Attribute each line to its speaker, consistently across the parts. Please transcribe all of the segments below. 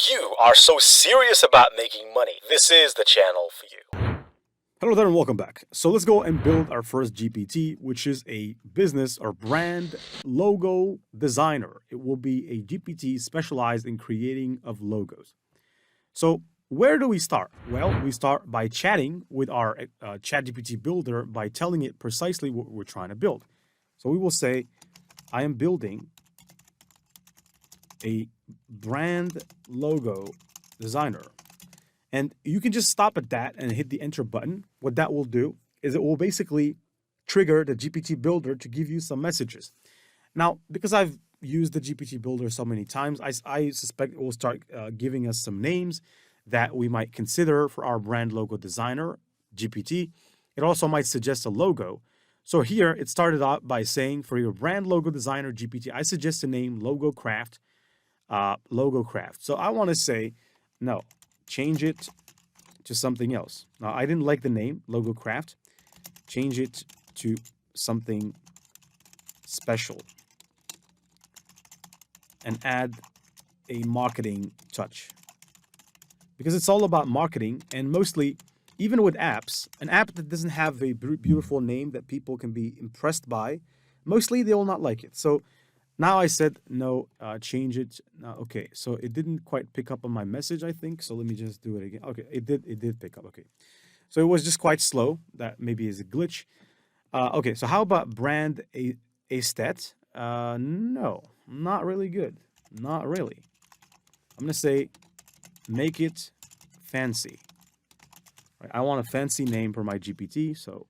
Speaker 1: If you are so serious about making money, this is the channel for you.
Speaker 2: Hello there and welcome back. So let's go and build our first GPT, which is a business or brand logo designer. It will be a GPT specialized in creating of logos. So where do we start? Well, we start by chatting with our ChatGPT builder by telling it precisely what we're trying to build. So we will say, I am building a brand logo designer. And you can just stop at that and hit the enter button. What that will do is it will basically trigger the GPT builder to give you some messages. Now, because I've used the GPT builder so many times, I suspect it will start giving us some names that we might consider for our brand logo designer, GPT. It also might suggest a logo. So here it started out by saying for your brand logo designer, GPT, I suggest the name Logo Craft. So I want to say, no, change it to something else. Now, I didn't like the name, Logo Craft. Change it to something special. And add a marketing touch. Because it's all about marketing, and mostly, even with apps, an app that doesn't have a beautiful name that people can be impressed by, mostly they will not like it. So now I said, no, change it. Okay, so it didn't quite pick up on my message, I think. So let me just do it again. Okay, it did pick up. Okay, so it was just quite slow. That maybe is a glitch. Okay, so how about brand aestet? No, not really good. Not really. I'm gonna say, make it fancy. Right, I want a fancy name for my GPT. So,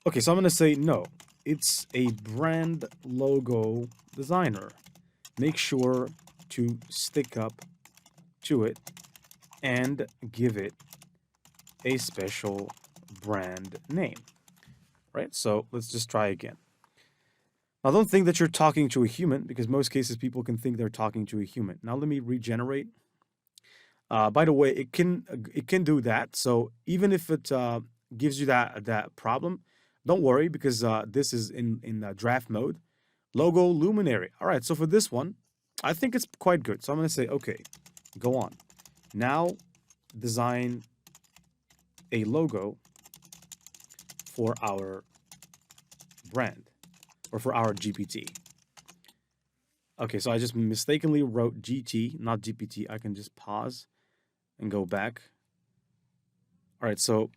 Speaker 2: okay, so I'm gonna say no. It's a brand logo designer. Make sure to stick up to it and give it a special brand name. Right? So let's just try again. Now don't think that you're talking to a human, because most cases people can think they're talking to a human. Now let me regenerate. By the way, it can do that. So even if it gives you that problem, don't worry, because this is in draft mode. Logo luminary. All right, so for this one, I think it's quite good. So I'm going to say, okay, go on. Now design a logo for our brand or for our GPT. Okay, so I just mistakenly wrote GT, not GPT. I can just pause and go back. All right, so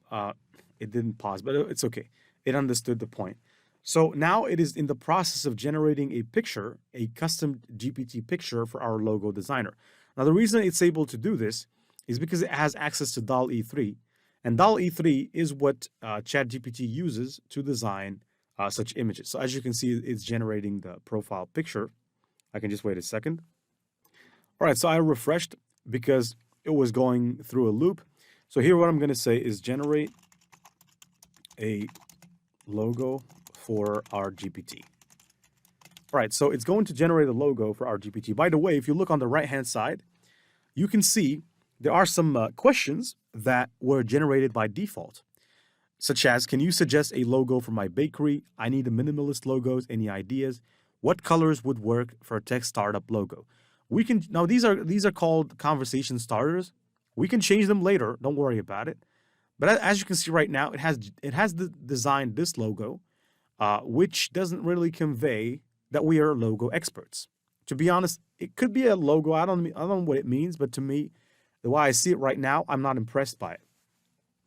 Speaker 2: it didn't pause, but it's okay. It understood the point. So now it is in the process of generating a picture, a custom GPT picture for our logo designer. Now, the reason it's able to do this is because it has access to DALL-E 3. And DALL-E 3 is what ChatGPT uses to design such images. So as you can see, it's generating the profile picture. I can just wait a second. All right, so I refreshed because it was going through a loop. So here what I'm going to say is generate a logo for our GPT. All right, so it's going to generate a logo for our GPT. By the way, if you look on the right-hand side, you can see there are some questions that were generated by default, such as, can you suggest a logo for my bakery? I need a minimalist logos. Any ideas? What colors would work for a tech startup logo? We can now these are called conversation starters. We can change them later. Don't worry about it. But as you can see right now, it has designed this logo, which doesn't really convey that we are logo experts. To be honest, it could be a logo. I don't know what it means, but to me, the way I see it right now, I'm not impressed by it.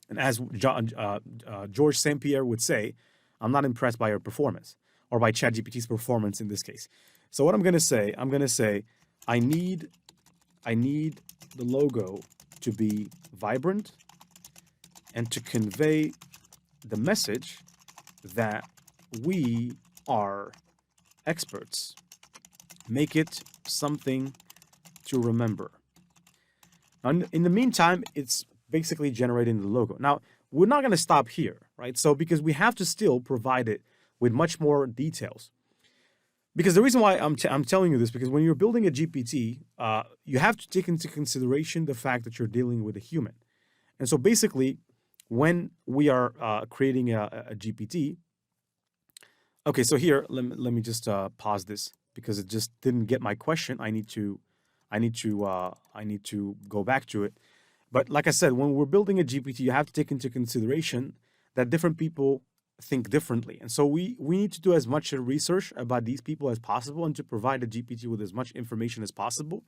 Speaker 2: And as George St. Pierre would say, I'm not impressed by your performance, or by ChatGPT's performance in this case. So what I'm going to say, I need the logo to be vibrant and to convey the message that we are experts. Make it something to remember. Now, in the meantime, it's basically generating the logo. Now, we're not going to stop here, right? So because we have to still provide it with much more details. Because the reason why I'm telling you this, because when you're building a GPT, you have to take into consideration the fact that you're dealing with a human. And so basically, when we are creating a GPT, okay, so here, let me just pause this because it just didn't get my question. I need to I need to go back to it. But like I said, when we're building a GPT, you have to take into consideration that different people think differently. And so we need to do as much research about these people as possible and to provide the GPT with as much information as possible,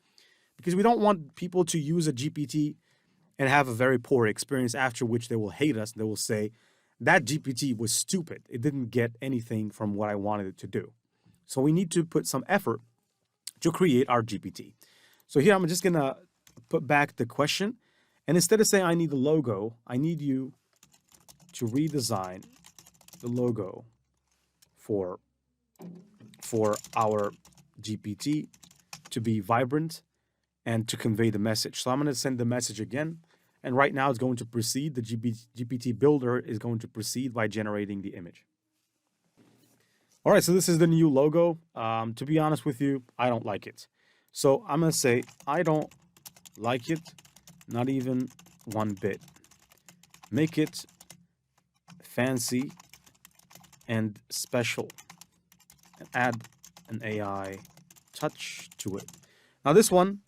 Speaker 2: because we don't want people to use a GPT and have a very poor experience, after which they will hate us. They will say, that GPT was stupid. It didn't get anything from what I wanted it to do. So we need to put some effort to create our GPT. So here I'm just going to put back the question. And instead of saying I need the logo, I need you to redesign the logo for our GPT to be vibrant and to convey the message. So I'm going to send the message again. And right now it's going to proceed. The GPT builder is going to proceed by generating the image. All right, so this is the new logo. To be honest with you, I don't like it. So I'm going to say, I don't like it, not even one bit. Make it fancy and special, and add an AI touch to it. Now this one,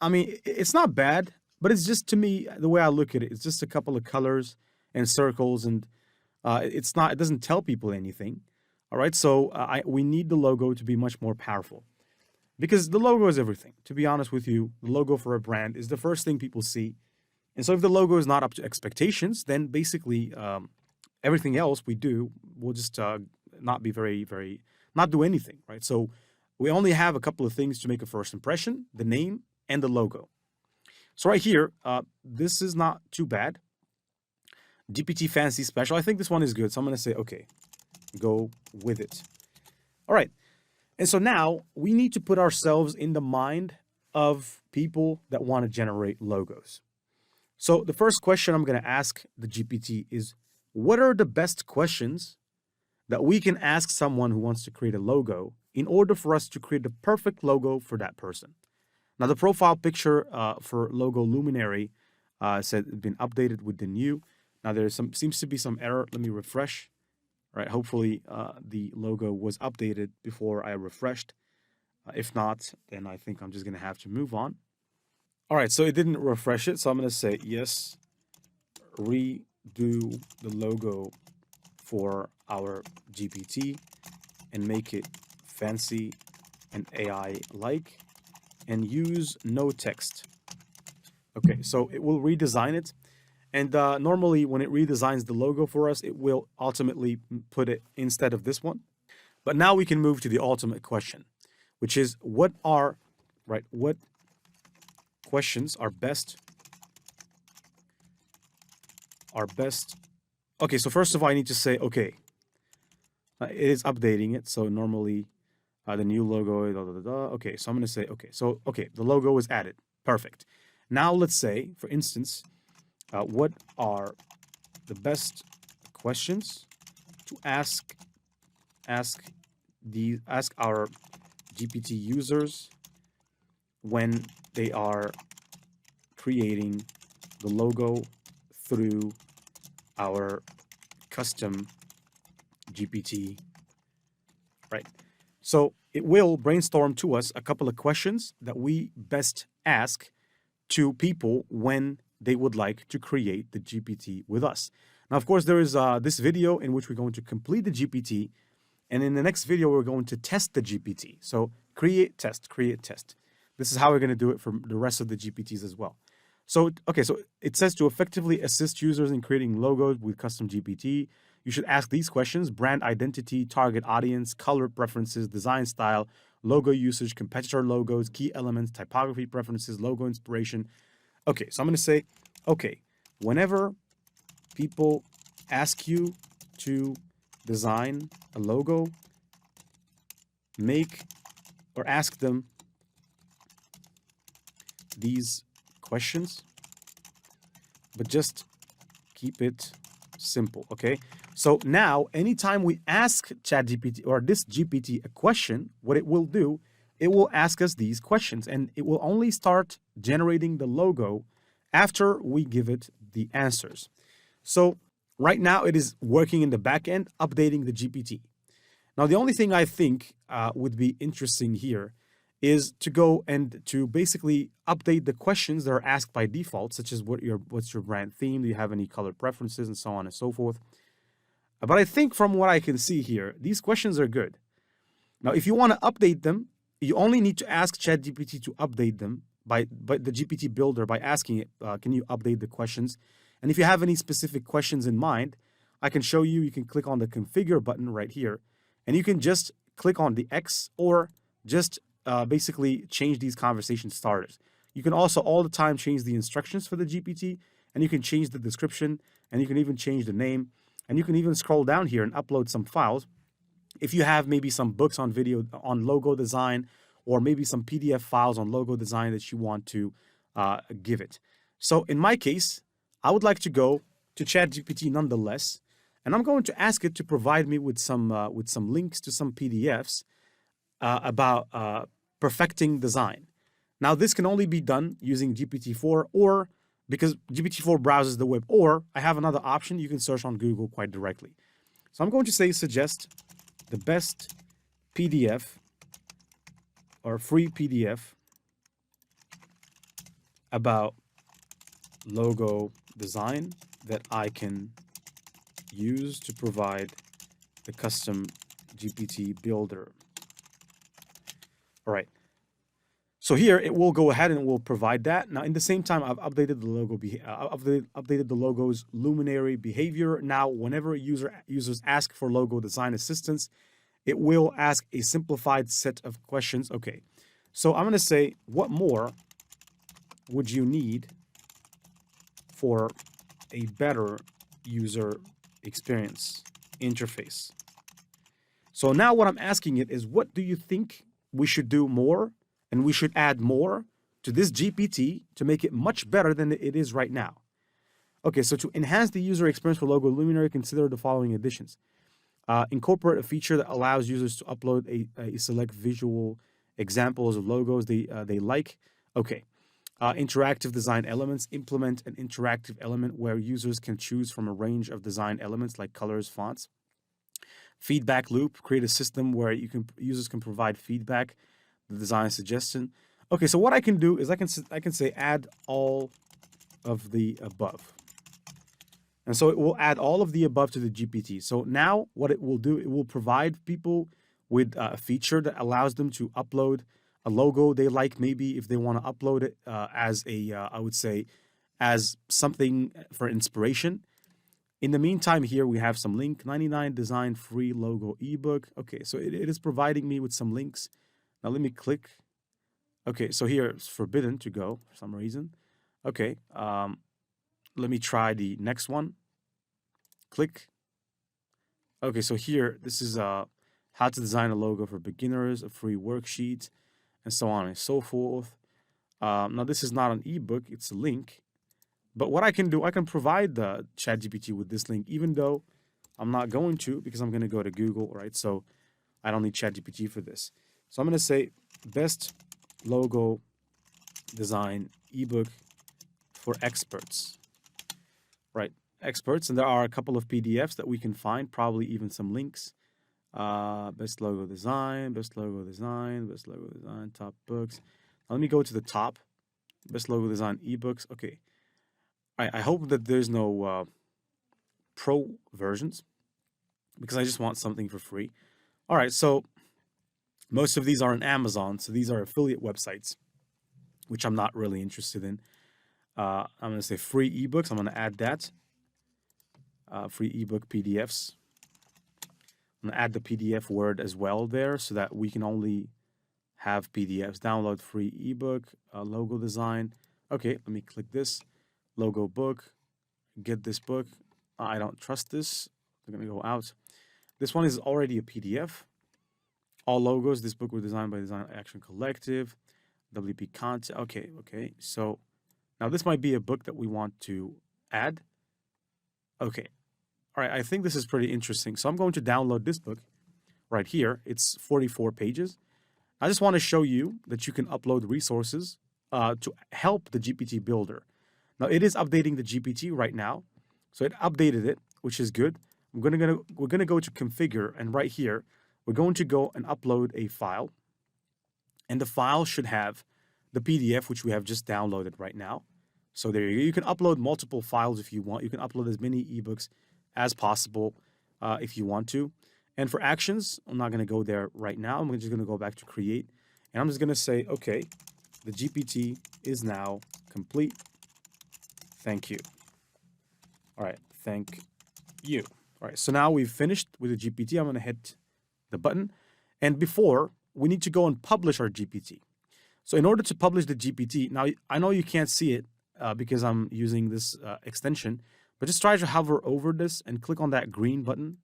Speaker 2: I mean, it's not bad, but it's just, to me, the way I look at it, it's just a couple of colors and circles, and it doesn't tell people anything. All right, so we need the logo to be much more powerful, because the logo is everything. To be honest with you, the logo for a brand is the first thing people see. And so if the logo is not up to expectations, then basically everything else we do will just not be not do anything, right? So we only have a couple of things to make a first impression: the name and the logo. So right here, this is not too bad. GPT Fancy Special, I think this one is good. So I'm going to say, okay, go with it. All right. And so now we need to put ourselves in the mind of people that want to generate logos. So the first question I'm going to ask the GPT is, what are the best questions that we can ask someone who wants to create a logo in order for us to create the perfect logo for that person? Now, the profile picture for logo luminary said it's been updated with the new. Now, seems to be some error. Let me refresh. All right, hopefully the logo was updated before I refreshed. If not, then I think I'm just going to have to move on. All right, so it didn't refresh it. So I'm going to say, yes, redo the logo for our GPT and make it fancy and AI-like, and use no text. Okay, so it will redesign it. And normally when it redesigns the logo for us, it will ultimately put it instead of this one. But now we can move to the ultimate question, which is what questions are best? Okay, so first of all, I need to say, okay, it is updating it. So normally the new logo, okay, so I'm going to say, okay, the logo is added. Perfect. Now let's say, for instance, what are the best questions to ask our GPT users when they are creating the logo through our custom GPT, right? So it will brainstorm to us a couple of questions that we best ask to people when they would like to create the GPT with us. Now, of course, there is this video in which we're going to complete the GPT, and in the next video, we're going to test the GPT. So create, test, create, test. This is how we're going to do it for the rest of the GPTs as well. So, okay, so it says to effectively assist users in creating logos with custom GPT, you should ask these questions: brand identity, target audience, color preferences, design style, logo usage, competitor logos, key elements, typography preferences, logo inspiration. Okay, so I'm going to say, okay, whenever people ask you to design a logo, make or ask them these questions, but just keep it simple, okay? So now, anytime we ask ChatGPT or this GPT a question, what it will do, it will ask us these questions, and it will only start generating the logo after we give it the answers. So right now, it is working in the back end, updating the GPT. Now, the only thing I think would be interesting here is to go and to basically update the questions that are asked by default, such as what's your brand theme, do you have any color preferences, and so on and so forth. But I think from what I can see here, these questions are good. Now, if you want to update them, you only need to ask ChatGPT to update them by the GPT builder by asking it, can you update the questions? And if you have any specific questions in mind, I can show you. You can click on the configure button right here, and you can just click on the X or just basically change these conversation starters. You can also all the time change the instructions for the GPT, and you can change the description, and you can even change the name, and you can even scroll down here and upload some files. If you have maybe some books on video on logo design, or maybe some PDF files on logo design that you want to give it. So in my case, I would like to go to ChatGPT nonetheless, and I'm going to ask it to provide me with some links to some PDFs about perfecting design. Now, this can only be done using GPT-4, or because GPT-4 browses the web, or I have another option. You can search on Google quite directly. So I'm going to say suggest the best PDF or free PDF about logo design that I can use to provide the custom GPT builder. All right. So here it will go ahead and it will provide that. Now, in the same time, I've updated the logo. Updated the logo's luminary behavior. Now, whenever users ask for logo design assistance, it will ask a simplified set of questions. Okay, so I'm going to say, what more would you need for a better user experience interface? So now what I'm asking it is, what do you think we should do more and we should add more to this GPT to make it much better than it is right now? Okay, so to enhance the user experience for Logo Luminary, consider the following additions. Incorporate a feature that allows users to upload a select visual examples of logos they like. Okay. Interactive design elements. Implement an interactive element where users can choose from a range of design elements like colors, fonts. Feedback loop. Create a system where users can provide feedback, the design suggestion. Okay, so what I can do is I can say add all of the above. And so it will add all of the above to the GPT. So now what it will do, it will provide people with a feature that allows them to upload a logo they like, maybe if they want to upload it as I would say, as something for inspiration. In the meantime, here we have some link, 99 design free logo ebook. Okay, so it is providing me with some links. Now let me click. Okay, so here it's forbidden to go for some reason. Okay, let me try the next one. Click. Okay, so here, this is how to design a logo for beginners, a free worksheet, and so on and so forth. Now, this is not an ebook, it's a link. But what I can do, I can provide the ChatGPT with this link, even though I'm not going to, because I'm going to go to Google, right? So I don't need ChatGPT for this. So I'm going to say best logo design ebook for experts, right? Experts, and there are a couple of PDFs that we can find, probably even some links. Best logo design, best logo design, best logo design, top books. Now let me go to the top. Best logo design ebooks. Okay. I hope that there's no pro versions, because I just want something for free. All right, so most of these are on Amazon, so these are affiliate websites, which I'm not really interested in. I'm going to say free ebooks. I'm going to add that. Free ebook PDFs. I'm going to add the PDF word as well there, so that we can only have PDFs. Download free ebook, logo design. Okay, let me click this. Logo book. Get this book. I don't trust this. I'm going to go out. This one is already a PDF. All logos. This book was designed by Design Action Collective. WP content. Okay. So now this might be a book that we want to add. Okay. All right. I think this is pretty interesting. So I'm going to download this book right here. It's 44 pages. I just want to show you that you can upload resources to help the GPT builder. Now it is updating the GPT right now. So it updated it, which is good. We're gonna go to configure, and right here, we're going to go and upload a file. And the file should have the PDF, which we have just downloaded right now. So there you go. You can upload multiple files if you want. You can upload as many ebooks as possible if you want to. And for actions, I'm not going to go there right now. I'm just going to go back to create. And I'm just going to say, okay, the GPT is now complete. Thank you. All right, thank you. All right, so now we've finished with the GPT. I'm going to hit the button. And before, we need to go and publish our GPT. So in order to publish the GPT, now I know you can't see it because I'm using this extension, but just try to hover over this and click on that green button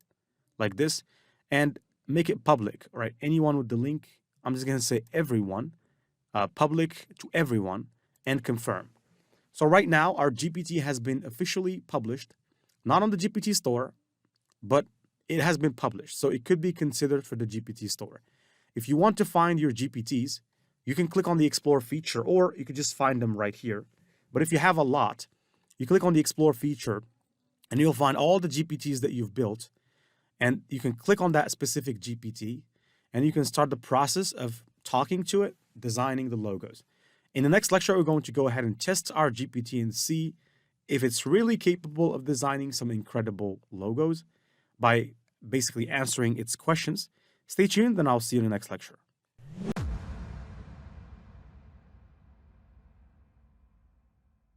Speaker 2: like this and make it public, all right? Anyone with the link, I'm just going to say everyone, public to everyone, and confirm. So right now, our GPT has been officially published, not on the GPT store, but it has been published. So it could be considered for the GPT store. If you want to find your GPTs, you can click on the Explore feature, or you could just find them right here. But if you have a lot, you click on the Explore feature, and you'll find all the GPTs that you've built. And you can click on that specific GPT, and you can start the process of talking to it, designing the logos. In the next lecture, we're going to go ahead and test our GPT and see if it's really capable of designing some incredible logos by basically answering its questions. Stay tuned, and I'll see you in the next lecture.